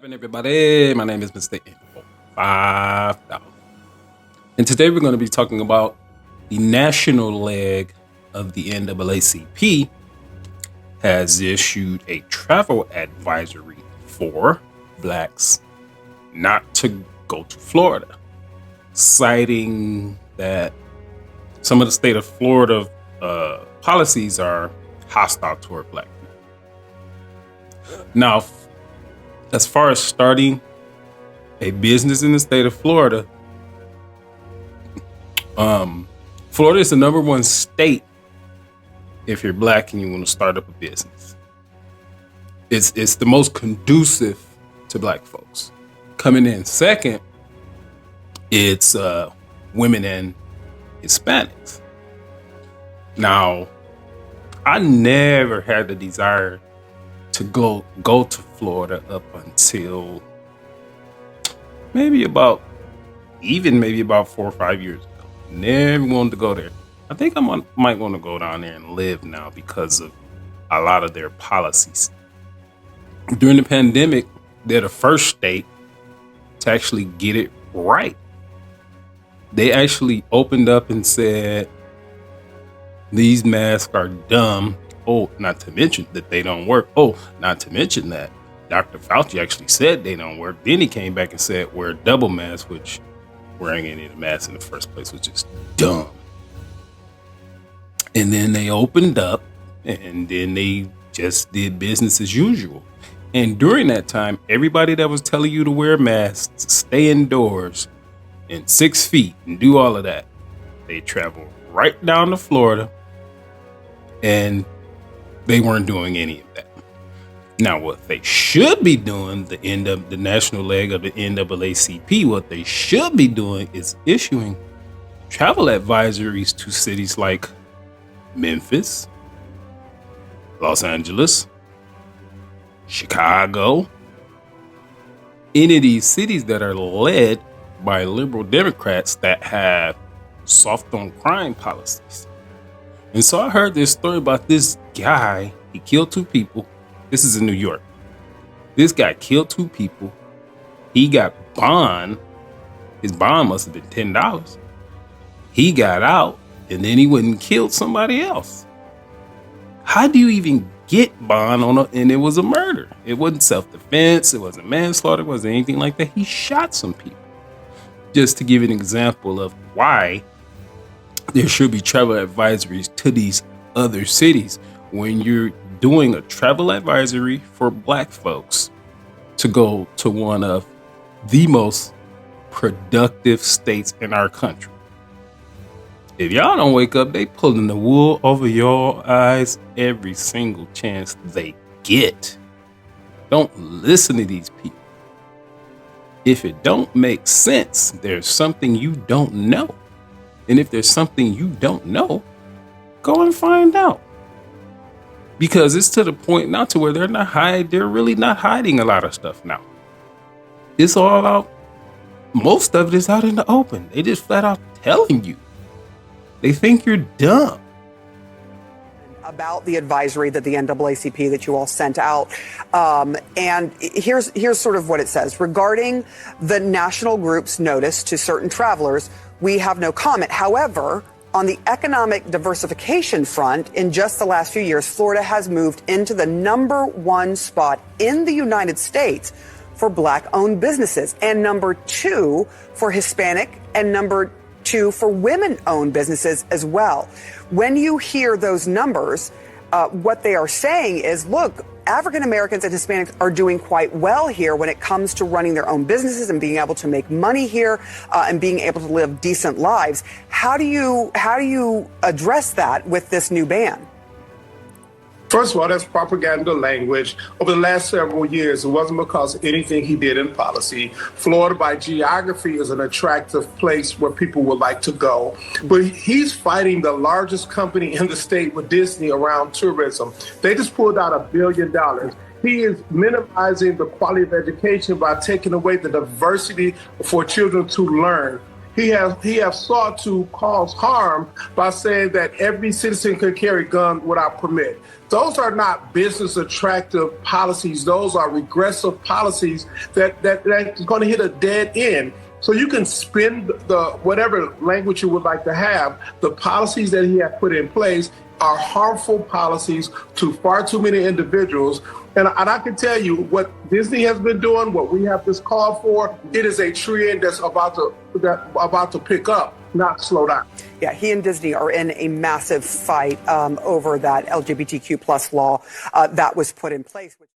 happening, everybody? My name is Mr. Info 5000. And today we're going to be talking about the national leg of the NAACP has issued a travel advisory for blacks not to go to Florida, citing that some of the state of Florida policies are hostile toward black people. Now, as far as starting a business in the state of Florida, Florida is the number one state if you're black and you want to start up a business. It's the most conducive to black folks. Coming in second, it's women and Hispanics. Now, I never had the desire to go to Florida up until maybe about 4 or 5 years ago. Never wanted to go there. I think might want to go down there and live now because of a lot of their policies. During the pandemic, they're the first state to actually get it right. They actually opened up and said, these masks are dumb. Oh, not to mention that they don't work. Oh, not to mention that Dr. Fauci actually said they don't work. Then he came back and said wear a double mask, which wearing any of the masks in the first place was just dumb. And then they opened up and then they just did business as usual. And during that time, everybody that was telling you to wear masks, stay indoors and 6 feet and do all of that, they traveled right down to Florida and they weren't doing any of that. Now, what they should be doing, the national leg of the NAACP, what they should be doing is issuing travel advisories to cities like Memphis, Los Angeles, Chicago, any of these cities that are led by liberal Democrats that have soft on crime policies. And so I heard this story about this guy. He killed 2 people. This is in New York. This guy killed 2 people. He got bond. His bond must have been $10. He got out and then he went and killed somebody else. How do you even get bond and it was a murder? It wasn't self-defense. It wasn't manslaughter. It wasn't anything like that. He shot some people. Just to give an example of why there should be travel advisories to these other cities when you're doing a travel advisory for black folks to go to one of the most productive states in our country. If y'all don't wake up, they pulling the wool over your eyes every single chance they get. Don't listen to these people. If it don't make sense, there's something you don't know. And if there's something you don't know, go and find out. Because it's to the point now to where they're really not hiding a lot of stuff now. It's all out. Most of it is out in the open. They just flat out telling you. They think you're dumb. About the advisory that the NAACP that you all sent out. And here's sort of what it says. Regarding the national group's notice to certain travelers, we have no comment. However, on the economic diversification front, in just the last few years, Florida has moved into the number 1 spot in the United States for black-owned businesses, and number 2 for Hispanic, and number 2 for women-owned businesses as well. When you hear those numbers, what they are saying is, look, African Americans and Hispanics are doing quite well here when it comes to running their own businesses and being able to make money here and being able to live decent lives. How do you address that with this new ban? First of all, that's propaganda language. Over the last several years, it wasn't because of anything he did in policy. Florida, by geography, is an attractive place where people would like to go. But he's fighting the largest company in the state with Disney around tourism. They just pulled out $1 billion. He is minimizing the quality of education by taking away the diversity for children to learn. he has sought to cause harm by saying that every citizen can carry a gun without permit. Those are not business attractive policies. Those are regressive policies that's going to hit a dead end. So you can spin the whatever language you would like to have. The policies that he has put in place are harmful policies to far too many individuals. And I can tell you what Disney has been doing, what we have this call for, it is a trend that's about to pick up, not slow down. Yeah, he and Disney are in a massive fight over that LGBTQ plus law that was put in place.